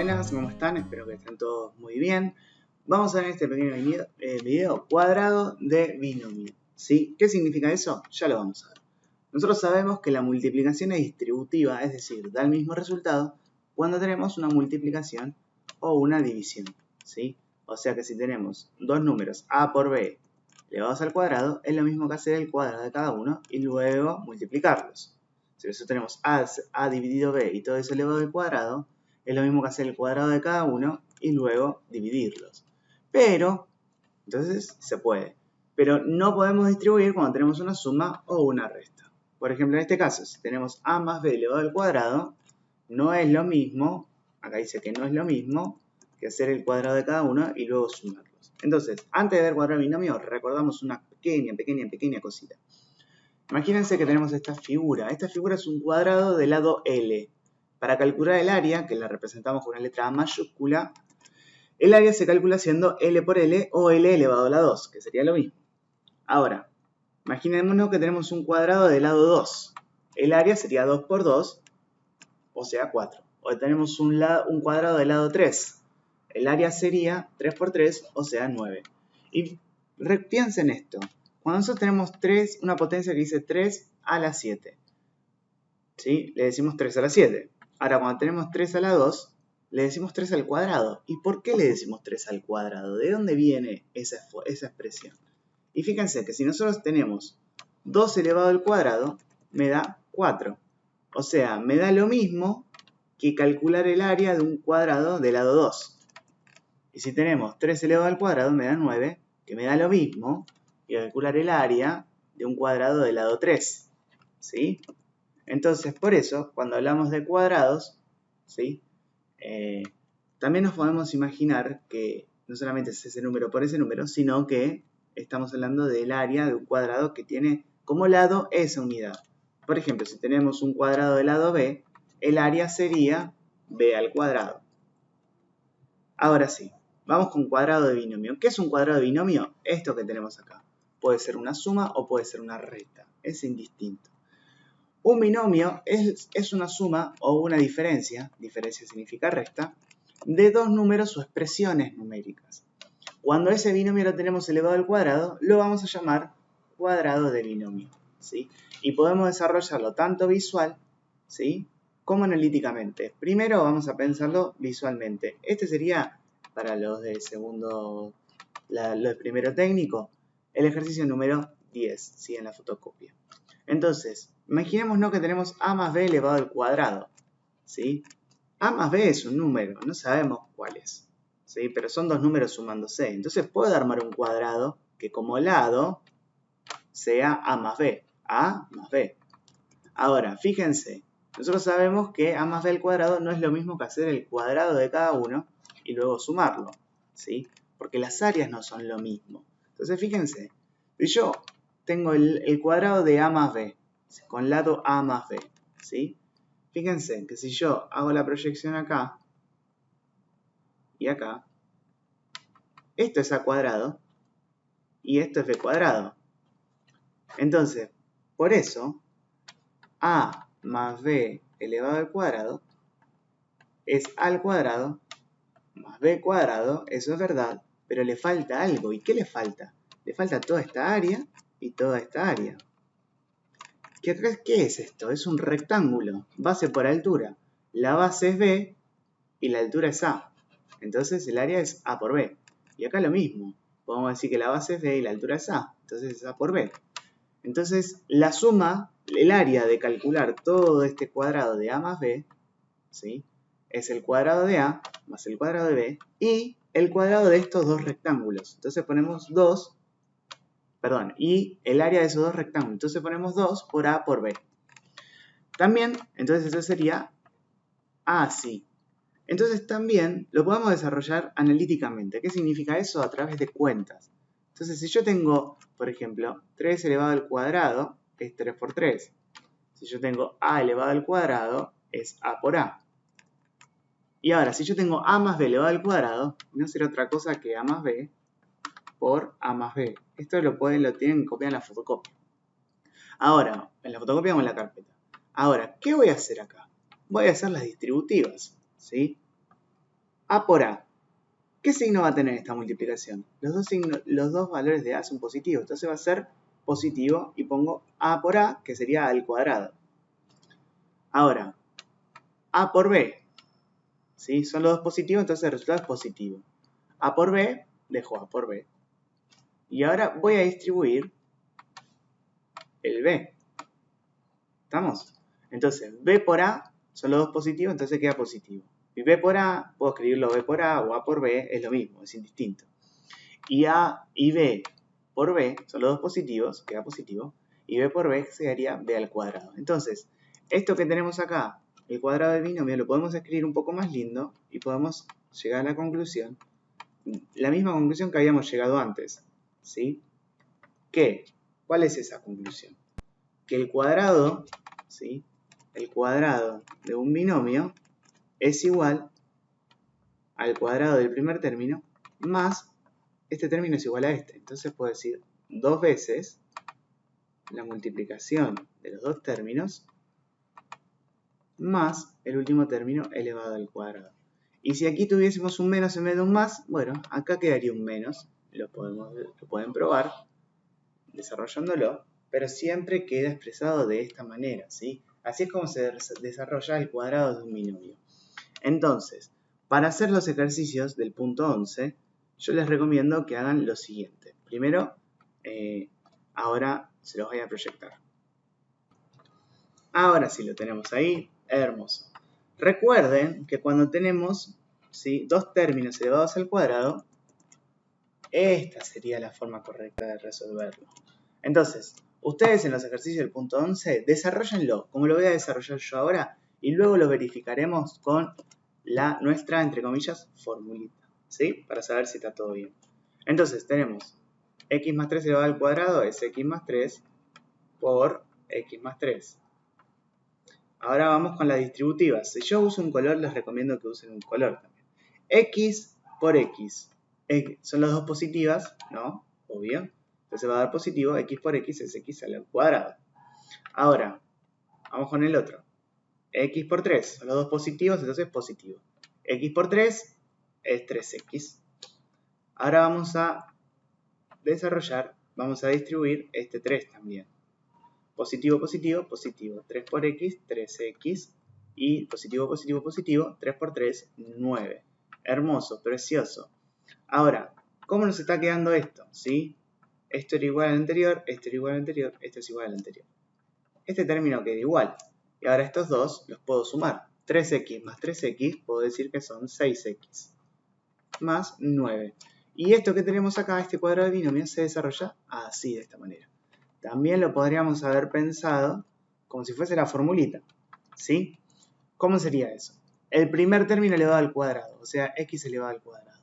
buenas, ¿cómo están? Espero que estén todos muy bien. Vamos a ver en este pequeño video cuadrado de binomio, ¿sí? ¿Qué significa eso? Ya lo vamos a ver. Nosotros sabemos que la multiplicación es distributiva, es decir, da el mismo resultado cuando tenemos una multiplicación o una división, ¿sí? O sea que si tenemos dos números a por b elevados al cuadrado, es lo mismo que hacer el cuadrado de cada uno y luego multiplicarlos. Si nosotros tenemos a dividido b y todo eso elevado al cuadrado, es lo mismo que hacer el cuadrado de cada uno y luego dividirlos. Pero, entonces se puede. Pero no podemos distribuir cuando tenemos una suma o una resta. Por ejemplo, en este caso, si tenemos a más b elevado al cuadrado, no es lo mismo, acá dice que no es lo mismo, que hacer el cuadrado de cada uno y luego sumarlos. Entonces, antes de ver cuadrado de binomio, recordamos una pequeña cosita. Imagínense que tenemos esta figura. Esta figura es un cuadrado de lado L. Para calcular el área, que la representamos con una letra A mayúscula, el área se calcula haciendo L por L o L elevado a la 2, que sería lo mismo. Ahora, imaginémonos que tenemos un cuadrado de lado 2. El área sería 2 por 2, o sea 4. O tenemos un cuadrado de lado 3. El área sería 3 por 3, o sea 9. Y piensen esto. Cuando nosotros tenemos una potencia que dice 3 a la 7, ¿sí? Le decimos 3 a la 7. Ahora, cuando tenemos 3 a la 2, le decimos 3 al cuadrado. ¿Y por qué le decimos 3 al cuadrado? ¿De dónde viene esa expresión? Y fíjense que si nosotros tenemos 2 elevado al cuadrado, me da 4. O sea, me da lo mismo que calcular el área de un cuadrado de lado 2. Y si tenemos 3 elevado al cuadrado, me da 9, que me da lo mismo que calcular el área de un cuadrado de lado 3. ¿Sí? Entonces, por eso, cuando hablamos de cuadrados, ¿sí? También nos podemos imaginar que no solamente es ese número por ese número, sino que estamos hablando del área de un cuadrado que tiene como lado esa unidad. Por ejemplo, si tenemos un cuadrado de lado b, el área sería b al cuadrado. Ahora sí, vamos con cuadrado de binomio. ¿Qué es un cuadrado de binomio? Esto que tenemos acá. Puede ser una suma o puede ser una resta. Es indistinto. Un binomio es una suma o una diferencia significa resta, de dos números o expresiones numéricas. Cuando ese binomio lo tenemos elevado al cuadrado, lo vamos a llamar cuadrado de binomio, ¿sí? Y podemos desarrollarlo tanto visual, ¿sí?, como analíticamente. Primero vamos a pensarlo visualmente. Este sería, para los de los de primero técnico, el ejercicio número 10, ¿sí?, en la fotocopia. Entonces, imaginémonos que tenemos a más b elevado al cuadrado, ¿sí? A más b es un número, no sabemos cuál es, ¿sí? Pero son dos números sumándose. Entonces puedo armar un cuadrado que como lado sea a más b. A más b. Ahora, fíjense, nosotros sabemos que a más b al cuadrado no es lo mismo que hacer el cuadrado de cada uno y luego sumarlo, ¿sí? Porque las áreas no son lo mismo. Entonces, fíjense, si yo tengo el cuadrado de a más b, con lado a más b, ¿sí? Fíjense que si yo hago la proyección acá y acá, esto es a cuadrado y esto es b cuadrado. Entonces, por eso, a más b elevado al cuadrado es a al cuadrado más b cuadrado, eso es verdad, pero le falta algo. ¿Y qué le falta? Le falta toda esta área y toda esta área. ¿Qué es esto? Es un rectángulo, base por altura. La base es b y la altura es a. Entonces el área es a por b. Y acá lo mismo. Podemos decir que la base es b y la altura es a. Entonces es a por b. Entonces la suma, el área de calcular todo este cuadrado de a más b, ¿sí?, es el cuadrado de a más el cuadrado de b y el cuadrado de estos dos rectángulos. Entonces ponemos 2, y el área de esos dos rectángulos. Entonces ponemos 2 por a por b. También, entonces eso sería así. Entonces también lo podemos desarrollar analíticamente. ¿Qué significa eso? A través de cuentas. Entonces si yo tengo, por ejemplo, 3 elevado al cuadrado, es 3 por 3. Si yo tengo a elevado al cuadrado, es a por a. Y ahora, si yo tengo a más b elevado al cuadrado, no será otra cosa que a más b por a más b. Esto lo tienen que copiar en la fotocopia. Ahora, en la fotocopia o en la carpeta. Ahora, ¿qué voy a hacer acá? Voy a hacer las distributivas, ¿sí? A por A. ¿Qué signo va a tener esta multiplicación? Los dos valores de A son positivos, entonces va a ser positivo y pongo A por A, que sería A al cuadrado. Ahora, A por B, ¿sí? Son los dos positivos, entonces el resultado es positivo. A por B, dejo A por B. Y ahora voy a distribuir el B. ¿Estamos? Entonces, B por A son los dos positivos, entonces queda positivo. Y B por A, puedo escribirlo B por A o A por B, es lo mismo, es indistinto. Y A y B por B son los dos positivos, queda positivo. Y B por B sería B al cuadrado. Entonces, esto que tenemos acá, el cuadrado del binomio, lo podemos escribir un poco más lindo y podemos llegar a la conclusión, la misma conclusión que habíamos llegado antes, ¿sí? ¿Cuál es esa conclusión? Que el cuadrado, ¿sí? El cuadrado de un binomio es igual al cuadrado del primer término más este término es igual a este. Entonces puedo decir 2 veces la multiplicación de los dos términos más el último término elevado al cuadrado. Y si aquí tuviésemos un menos en vez de un más, bueno, acá quedaría un menos. Lo pueden probar desarrollándolo, pero siempre queda expresado de esta manera, ¿sí? Así es como se desarrolla el cuadrado de un binomio. Entonces, para hacer los ejercicios del punto 11, yo les recomiendo que hagan lo siguiente. Primero, ahora se los voy a proyectar. Ahora sí lo tenemos ahí, hermoso. Recuerden que cuando tenemos, ¿sí?, dos términos elevados al cuadrado, esta sería la forma correcta de resolverlo. Entonces, ustedes en los ejercicios del punto 11, desarróllenlo, como lo voy a desarrollar yo ahora, y luego lo verificaremos con nuestra, entre comillas, formulita, ¿sí? Para saber si está todo bien. Entonces, tenemos x más 3 elevado al cuadrado es x más 3 por x más 3. Ahora vamos con las distributivas. Si yo uso un color, les recomiendo que usen un color también. X por X. Son las dos positivas, ¿no? Obvio. Entonces va a dar positivo, X por X es X al cuadrado. Ahora, vamos con el otro. X por 3, son los dos positivos, entonces positivo. X por 3 es 3X. Ahora vamos a desarrollar, vamos a distribuir este 3 también. Positivo, positivo, positivo. 3 por X, 3X. Y positivo, positivo, positivo. 3 por 3, 9. Hermoso, precioso. Ahora, ¿cómo nos está quedando esto? ¿Sí? Esto era igual al anterior, esto era igual al anterior, esto es igual al anterior. Este término queda igual. Y ahora estos dos los puedo sumar. 3x más 3x, puedo decir que son 6x. Más 9. Y esto que tenemos acá, este cuadrado de binomio, se desarrolla así, de esta manera. También lo podríamos haber pensado como si fuese la formulita, ¿sí? ¿Cómo sería eso? El primer término elevado al cuadrado, o sea, x elevado al cuadrado,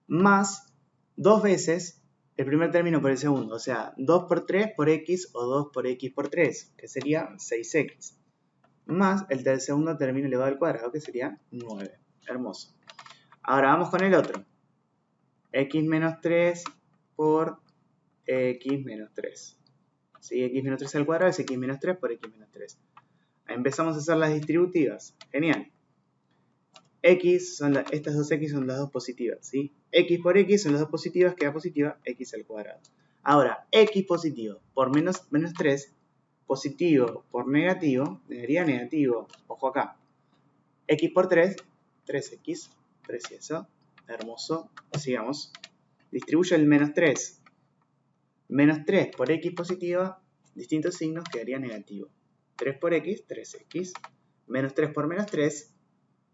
más 2 veces el primer término por el segundo, o sea, 2 por 3 por x o 2 por x por 3, que sería 6x, más el del segundo término elevado al cuadrado, que sería 9. Hermoso. Ahora vamos con el otro. X menos 3 por x menos 3. ¿Sí? X menos 3 al cuadrado es x menos 3 por x menos 3. Empezamos a hacer las distributivas. Genial. Estas dos x son las dos positivas, ¿sí? X por x son las dos positivas, queda positiva x al cuadrado. Ahora, x positivo por menos 3, positivo por negativo, daría negativo. Ojo acá. X por 3, 3x. Precioso. Hermoso. Sigamos. Distribuyo el menos 3. Menos 3 por x positiva, distintos signos, quedaría negativo. 3 por x, 3x. Menos 3 por menos 3,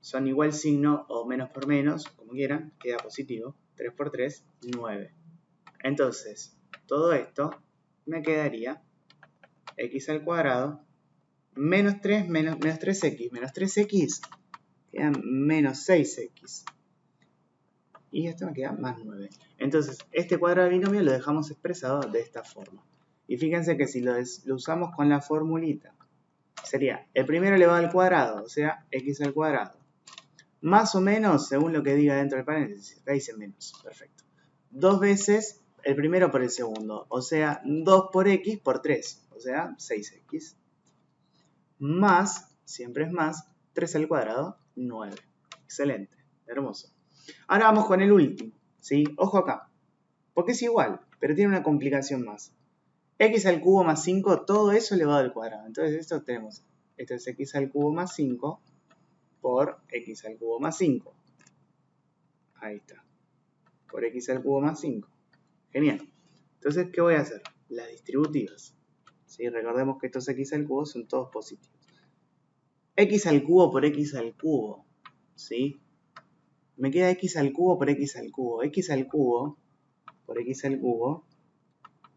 son igual signo o menos por menos, como quieran, queda positivo. 3 por 3, 9. Entonces, todo esto me quedaría x al cuadrado menos 3 menos 3x. Menos 3x quedan menos 6x. Y esto me queda más 9. Entonces, este cuadrado de binomio lo dejamos expresado de esta forma. Y fíjense que si lo usamos con la formulita, sería el primero elevado al cuadrado, o sea, x al cuadrado. Más o menos, según lo que diga dentro del paréntesis. Acá dice menos. Perfecto. 2 veces el primero por el segundo, o sea, 2 por x por 3, o sea, 6x. Más, siempre es más, 3 al cuadrado, 9. Excelente. Hermoso. Ahora vamos con el último, ¿sí? Ojo acá, porque es igual, pero tiene una complicación más. X al cubo más 5, todo eso elevado al cuadrado. Entonces esto tenemos, esto es X al cubo más 5 por X al cubo más 5. Ahí está, por X al cubo más 5. Genial. Entonces, ¿qué voy a hacer? Las distributivas. ¿Sí? Recordemos que estos X al cubo son todos positivos. X al cubo por X al cubo, ¿sí? Me queda X al cubo por X al cubo. X al cubo por X al cubo,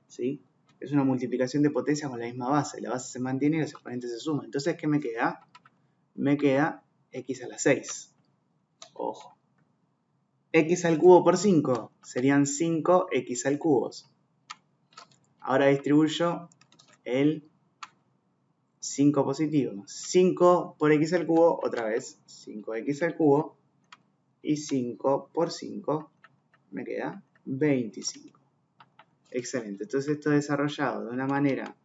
¿sí? Es una multiplicación de potencias con la misma base. La base se mantiene y los exponentes se suman. Entonces, ¿qué me queda? Me queda X a la 6. Ojo. X al cubo por 5 serían 5X al cubo. Ahora distribuyo el 5 positivo. 5 por X al cubo, otra vez, 5X al cubo. Y 5 por 5 me queda 25. Excelente. Entonces esto desarrollado de una manera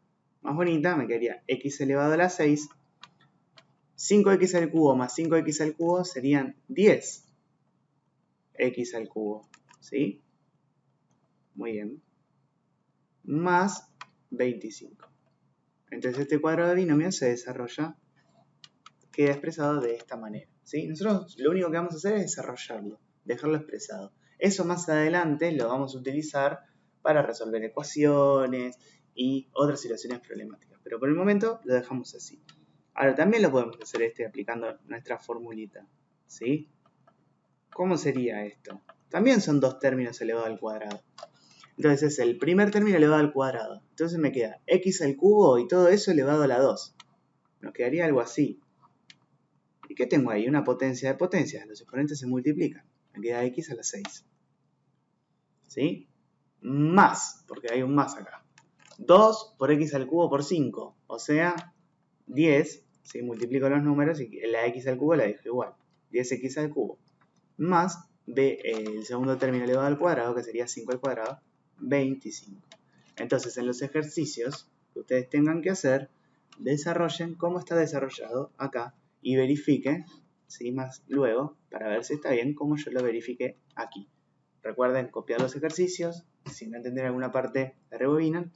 más bonita me quedaría X elevado a la 6. 5X al cubo más 5X al cubo serían 10X al cubo. ¿Sí? Muy bien. Más 25. Entonces este cuadrado de binomio se desarrolla, queda expresado de esta manera. ¿Sí? Nosotros lo único que vamos a hacer es desarrollarlo, dejarlo expresado. Eso más adelante lo vamos a utilizar para resolver ecuaciones y otras situaciones problemáticas. Pero por el momento lo dejamos así. Ahora también lo podemos hacer aplicando nuestra formulita. ¿Sí? ¿Cómo sería esto? También son dos términos elevados al cuadrado. Entonces es el primer término elevado al cuadrado. Entonces me queda X al cubo y todo eso elevado a la 2. Nos quedaría algo así. ¿Y qué tengo ahí? Una potencia de potencias. Los exponentes se multiplican. Me queda X a la 6. ¿Sí? Más, porque hay un más acá. 2 por X al cubo por 5. O sea, 10. ¿Sí? Multiplico los números y la X al cubo la dejo igual. 10X al cubo. Más el segundo término elevado al cuadrado, que sería 5 al cuadrado, 25. Entonces, en los ejercicios que ustedes tengan que hacer, desarrollen cómo está desarrollado acá y verifiquen, ¿sí? Más luego, para ver si está bien, como yo lo verifiqué aquí. Recuerden copiar los ejercicios, si no entienden alguna parte, la rebobinan,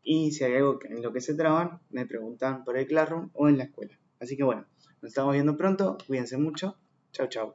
y si hay algo en lo que se traban, me preguntan por el Classroom o en la escuela. Así que bueno, nos estamos viendo pronto, cuídense mucho, chau chau.